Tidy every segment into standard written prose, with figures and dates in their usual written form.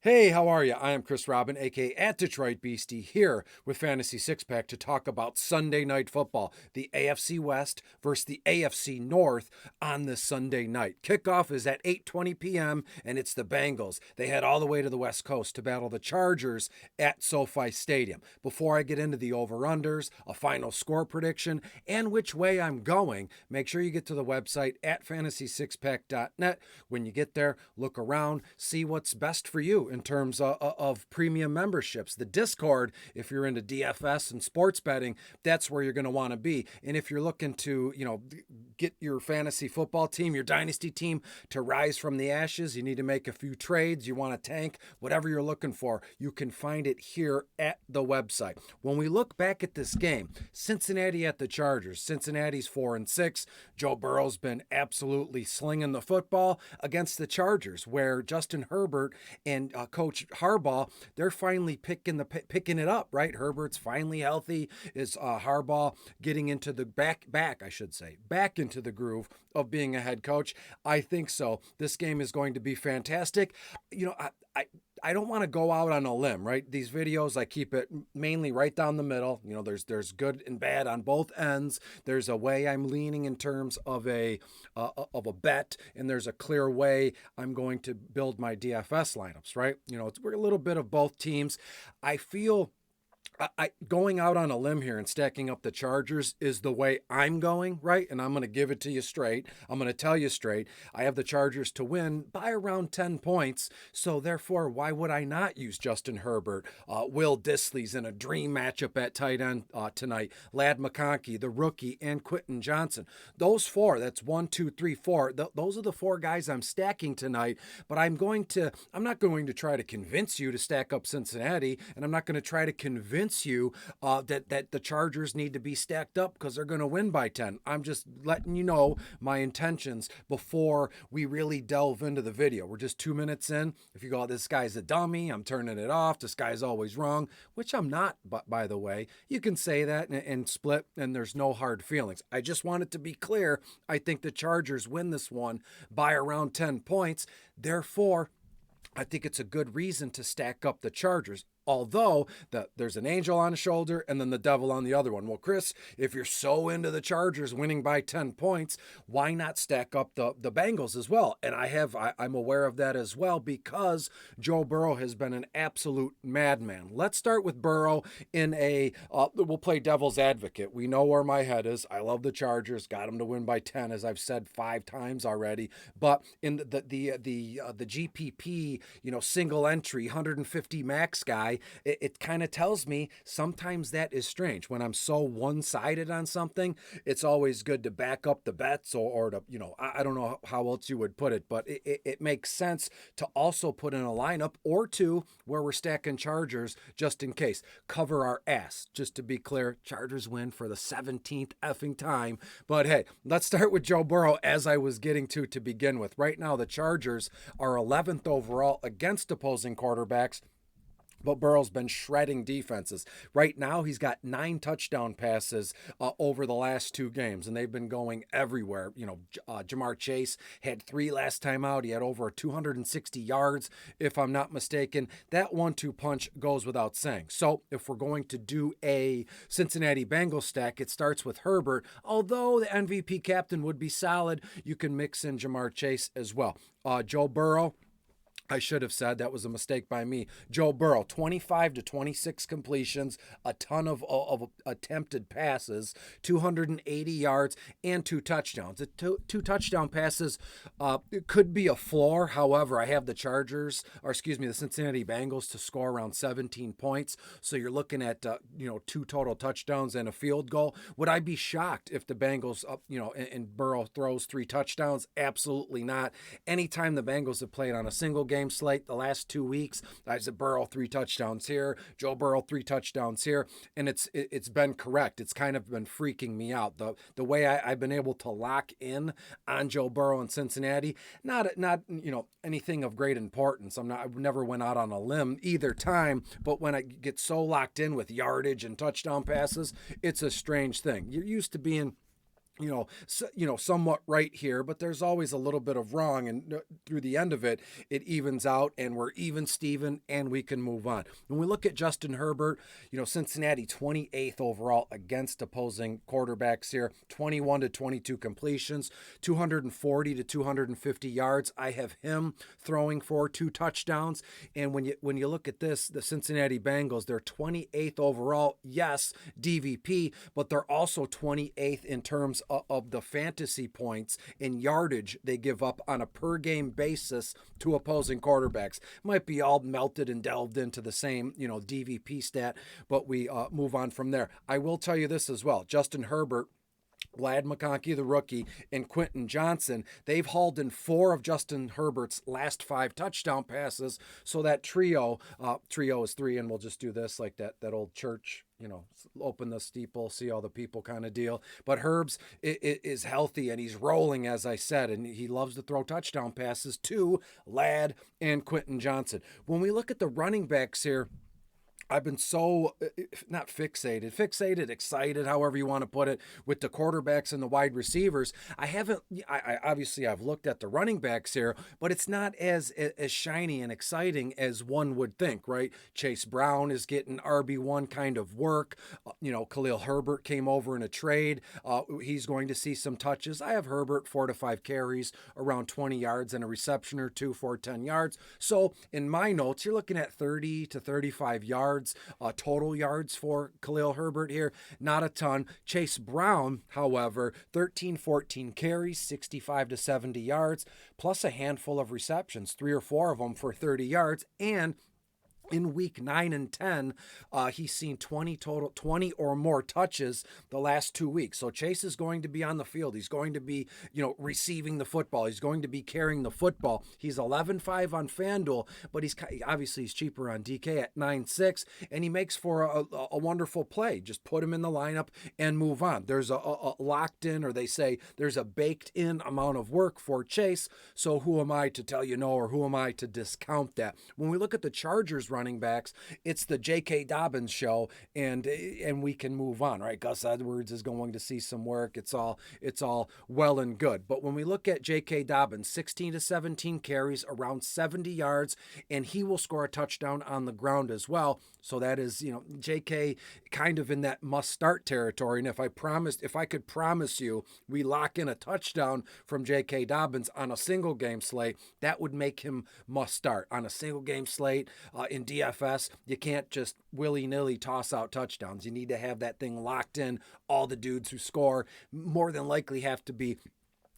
Hey, how are you? I am Chris Robin, aka at Detroit Beastie, here with Fantasy Six Pack to talk about Sunday Night Football, the AFC West versus the AFC North on this Sunday night. Kickoff is at 8:20 p.m. and it's the Bengals. They head all the way to the West Coast to battle the Chargers at SoFi Stadium. Before I get into the over/unders, a final score prediction, and which way I'm going, make sure you get to the website at fantasy6pack.net. When you get there, look around, see what's best for you in terms of premium memberships. The Discord, if you're into DFS and sports betting, that's where you're going to want to be. And if you're looking to, get your fantasy football team, your dynasty team to rise from the ashes, you need to make a few trades, you want to tank, whatever you're looking for, you can find it here at the website. When we look back at this game, Cincinnati at the Chargers, Cincinnati's 4-6. Joe Burrow's been absolutely slinging the football against the Chargers, where Justin Herbert and Coach Harbaugh, they're finally picking it up, right? Herbert's finally healthy. Is Harbaugh getting into the back into the groove of being a head coach? I think so. This game is going to be fantastic. I don't want to go out on a limb, right? These videos, I keep it mainly right down the middle. There's good and bad on both ends. There's a way I'm leaning in terms of a bet, and there's a clear way I'm going to build my DFS lineups, right? We're a little bit of both teams. I feel going out on a limb here and stacking up the Chargers is the way I'm going, right? And I'm going to give it to you straight. I'm going to tell you straight. I have the Chargers to win by around 10 points. So therefore, why would I not use Justin Herbert? Will Disley's in a dream matchup at tight end tonight. Ladd McConkey, the rookie, and Quentin Johnson. Those four, that's 1, 2, 3, 4. Those are the four guys I'm stacking tonight. But I'm not going to try to convince you to stack up Cincinnati, and I'm not going to try to convince you that the Chargers need to be stacked up because they're going to win by 10. I'm just letting you know my intentions before we really delve into the video. We're just 2 minutes in. If you go, this guy's a dummy, I'm turning it off, this guy's always wrong, which I'm not, but by the way, you can say that and split, and there's no hard feelings. I just want it to be clear. I think the Chargers win this one by around 10 points. Therefore, I think it's a good reason to stack up the Chargers. Although there's an angel on the shoulder and then the devil on the other one. Well, Chris, if you're so into the Chargers winning by 10 points, why not stack up the Bengals as well? And I'm aware of that as well because Joe Burrow has been an absolute madman. Let's start with Burrow we'll play devil's advocate. We know where my head is. I love the Chargers. Got them to win by 10, as I've said 5 times already. But in the GPP, single entry, 150 max guy, it kind of tells me sometimes that is strange. When I'm so one-sided on something, it's always good to back up the bets or to, I don't know how else you would put it, but it makes sense to also put in a lineup or two where we're stacking Chargers just in case. Cover our ass. Just to be clear, Chargers win for the 17th effing time. But hey, let's start with Joe Burrow as I was getting to begin with. Right now, the Chargers are 11th overall against opposing quarterbacks. But Burrow's been shredding defenses. Right now, he's got 9 touchdown passes over the last 2 games, and they've been going everywhere. Jamar Chase had 3 last time out. He had over 260 yards, if I'm not mistaken. That 1-2 punch goes without saying. So if we're going to do a Cincinnati Bengals stack, it starts with Herbert. Although the MVP captain would be solid, you can mix in Jamar Chase as well. Joe Burrow, I should have said that was a mistake by me. Joe Burrow, 25 to 26 completions, a ton of attempted passes, 280 yards, and 2 touchdowns. The two touchdown passes it could be a floor. However, I have the the Cincinnati Bengals to score around 17 points. So you're looking at 2 total touchdowns and a field goal. Would I be shocked if the Bengals and Burrow throws 3 touchdowns? Absolutely not. Anytime the Bengals have played on a single game slate the last 2 weeks, I said Burrow 3 touchdowns here, Joe Burrow 3 touchdowns here, and it's been correct. It's kind of been freaking me out the way I've been able to lock in on Joe Burrow in Cincinnati. Not anything of great importance. I never went out on a limb either time, but when I get so locked in with yardage and touchdown passes, it's a strange thing. You're used to being somewhat right here, but there's always a little bit of wrong, and through the end of it, it evens out, and we're even Steven, and we can move on. When we look at Justin Herbert, Cincinnati 28th overall against opposing quarterbacks here, 21 to 22 completions, 240 to 250 yards. I have him throwing for 2 touchdowns, and when you look at this, the Cincinnati Bengals, they're 28th overall, yes, DVP, but they're also 28th in terms of the fantasy points in yardage they give up on a per game basis to opposing quarterbacks. Might be all melted and delved into the same, DVP stat, but we move on from there. I will tell you this as well. Justin Herbert, Vlad McConkey, the rookie, and Quentin Johnson, they've hauled in 4 of Justin Herbert's last 5 touchdown passes. So that trio is 3, and we'll just do this like that old church, open the steeple, see all the people kind of deal. But Herbs is healthy, and he's rolling, as I said, and he loves to throw touchdown passes to Ladd and Quentin Johnson. When we look at the running backs here, I've been so not fixated, excited, however you want to put it, with the quarterbacks and the wide receivers. I obviously I've looked at the running backs here, but it's not as shiny and exciting as one would think, right? Chase Brown is getting RB1 kind of work. Khalil Herbert came over in a trade. He's going to see some touches. I have Herbert 4 to 5 carries, around 20 yards, and a reception or 2 for 10 yards. So in my notes, you're looking at 30 to 35 yards. Total yards for Khalil Herbert here, not a ton. Chase Brown, however, 13-14 carries, 65 to 70 yards, plus a handful of receptions, 3 or 4 of them for 30 yards, and in week 9 and 10, he's seen 20 or more touches the last 2 weeks. So Chase is going to be on the field. He's going to be, receiving the football. He's going to be carrying the football. He's 11.5 on FanDuel, but he's cheaper on DK at 9.6, and he makes for a wonderful play. Just put him in the lineup and move on. There's a locked in, or they say there's a baked in amount of work for Chase. So who am I to tell you no, or who am I to discount that? When we look at the Chargers running backs, it's the J.K. Dobbins show, and we can move on, right? Gus Edwards is going to see some work. It's all well and good. But when we look at J.K. Dobbins, 16 to 17 carries, around 70 yards, and he will score a touchdown on the ground as well. So that is, J.K. kind of in that must-start territory. And if I could promise you we lock in a touchdown from J.K. Dobbins on a single game slate, that would make him must-start. On a single game slate in DFS, you can't just willy-nilly toss out touchdowns. You need to have that thing locked in. All the dudes who score more than likely have to be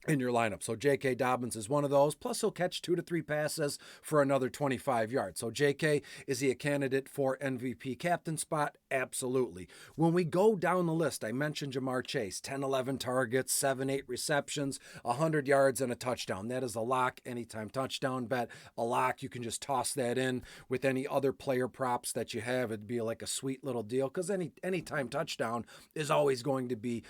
in your lineup. So J.K. Dobbins is one of those. Plus, he'll catch 2 to 3 passes for another 25 yards. So J.K., is he a candidate for MVP captain spot? Absolutely. When we go down the list, I mentioned Jamar Chase, 10, 11 targets, 7, 8 receptions, 100 yards, and a touchdown. That is a lock. Anytime touchdown bet, a lock. You can just toss that in with any other player props that you have. It'd be like a sweet little deal, because anytime touchdown is always going to be,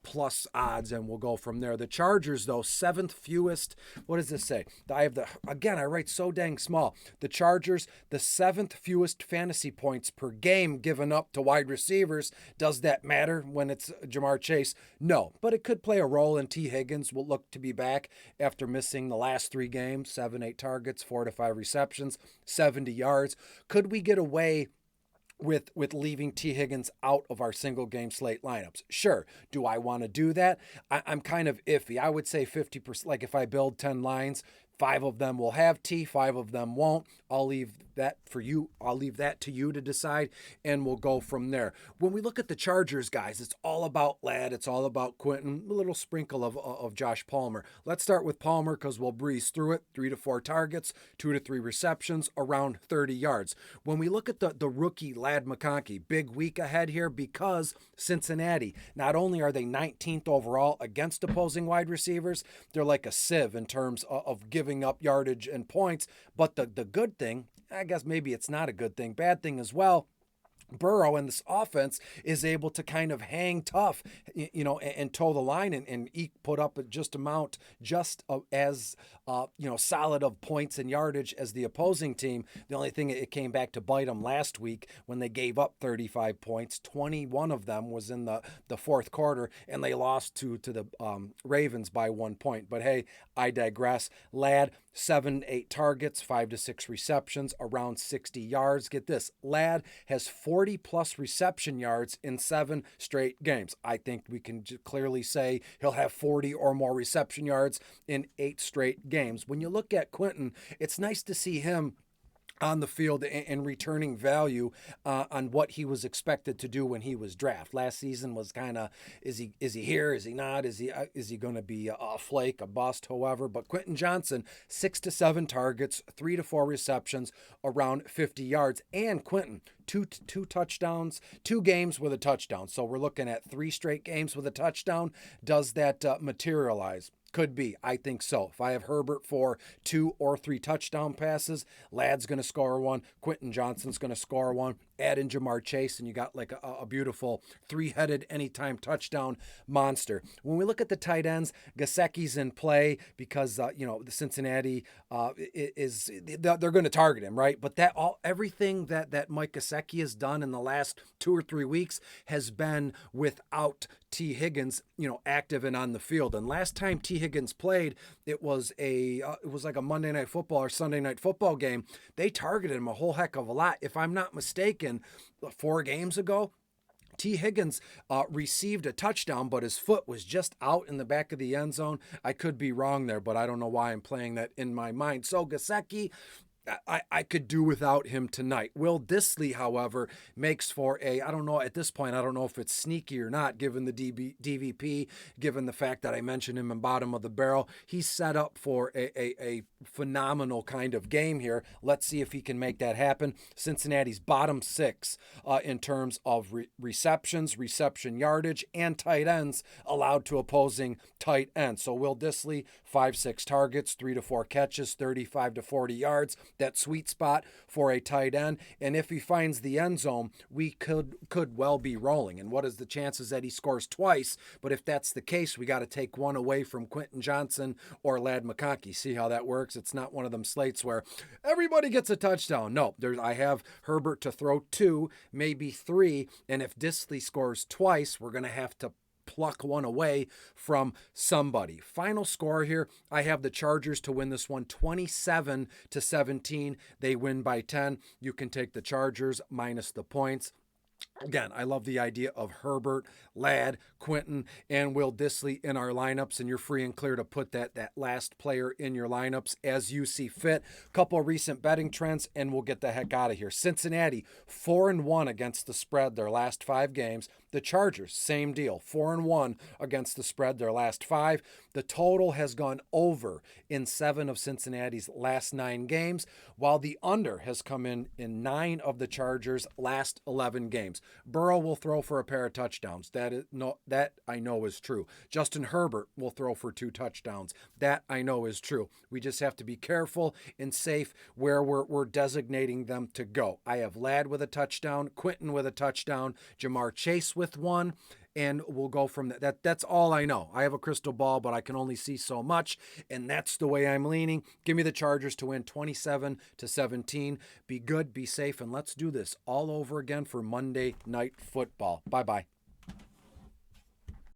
plus odds, and we'll go from there. The Chargers, though, 7th fewest. What does this say? I write so dang small. The Chargers, the 7th fewest fantasy points per game given up to wide receivers. Does that matter when it's Jamar Chase? No, but it could play a role, and T. Higgins will look to be back after missing the last 3 games, 7, 8 targets, 4 to 5 receptions, 70 yards. Could we get away with leaving T. Higgins out of our single game slate lineups? Sure. Do I want to do that? I'm kind of iffy. I would say 50%. Like if I build 10 lines, 5 of them will have T, 5 of them won't. I'll leave that for you. I'll leave that to you to decide, and we'll go from there. When we look at the Chargers, guys, it's all about Ladd. It's all about Quentin, a little sprinkle of Josh Palmer. Let's start with Palmer, because we'll breeze through it. 3 to 4 targets, 2 to 3 receptions, around 30 yards. When we look at the rookie Ladd McConkey, big week ahead here, because Cincinnati, not only are they 19th overall against opposing wide receivers, they're like a sieve in terms of giving up yardage and points. But the good thing, I guess maybe it's not a good thing, bad thing as well, Burrow and this offense is able to kind of hang tough, and toe the line and put up just as solid of points and yardage as the opposing team. The only thing, it came back to bite them last week when they gave up 35 points. 21 of them was in the fourth quarter, and they lost to the Ravens by 1 point. But hey, I digress. Ladd, 7-8 targets, 5 to 6 receptions, around 60 yards. Get this, Ladd has 40 plus reception yards in 7 straight games. I think we can clearly say he'll have 40 or more reception yards in 8 straight games. When you look at Quentin, it's nice to see him on the field and returning value on what he was expected to do when he was drafted. Last season was kind of, is he here? Is he not? Is he going to be a flake, a bust, however? But Quentin Johnson, 6 to 7 targets, 3 to 4 receptions, around 50 yards. And Quentin, two touchdowns, 2 games with a touchdown. So we're looking at 3 straight games with a touchdown. Does that materialize? Could be. I think so. If I have Herbert for 2 or 3 touchdown passes, Ladd's going to score 1. Quentin Johnson's going to score 1. Add in Jamar Chase, and you got like a beautiful 3-headed anytime touchdown monster. When we look at the tight ends, Gesicki's in play because the Cincinnati they're going to target him, right? But everything that Mike Gesicki has done in the last 2 or 3 weeks has been without T. Higgins, active and on the field. And last time T. Higgins played, it was like a Monday Night Football or Sunday Night Football game. They targeted him a whole heck of a lot. If I'm not mistaken, 4 games ago, T. Higgins received a touchdown, but his foot was just out in the back of the end zone. I could be wrong there, but I don't know why I'm playing that in my mind. So Gesicki, I could do without him tonight. Will Dissly, however, makes for I don't know at this point, I don't know if it's sneaky or not, given the DVP, given the fact that I mentioned him in bottom of the barrel. He's set up for a phenomenal kind of game here. Let's see if he can make that happen. Cincinnati's bottom 6 in terms of receptions, reception yardage, and tight ends allowed to opposing tight ends. So Will Dissly, 5-6 targets, 3 to 4 catches, 35 to 40 yards. That sweet spot for a tight end. And if he finds the end zone, we could well be rolling. And what is the chances that he scores twice? But if that's the case, we got to take 1 away from Quentin Johnson or Ladd McConkey. See how that works? It's not one of them slates where everybody gets a touchdown. No, I have Herbert to throw 2, maybe 3. And if Dissly scores twice, we're going to have to pluck 1 away from somebody. Final score here, I have the Chargers to win this one 27-17. They win by 10. You can take the Chargers minus the points. Again, I love the idea of Herbert, Ladd, Quentin, and Will Dissly in our lineups, and you're free and clear to put that last player in your lineups as you see fit. Couple of recent betting trends, and we'll get the heck out of here. Cincinnati, 4-1 against the spread their last 5 games. The Chargers, same deal, 4-1 against the spread their last 5. The total has gone over in 7 of Cincinnati's last 9 games, while the under has come in 9 of the Chargers' last 11 games. Burrow will throw for a pair of touchdowns. That I know is true. Justin Herbert will throw for 2 touchdowns. That I know is true. We just have to be careful and safe where we're designating them to go. I have Ladd with a touchdown, Quentin with a touchdown, Jamar Chase with 1, and we'll go from that. That's all I know. I have a crystal ball, but I can only see so much, and that's the way I'm leaning. Give me the Chargers to win 27-17. Be good, be safe, and let's do this all over again for Monday Night Football. Bye-bye.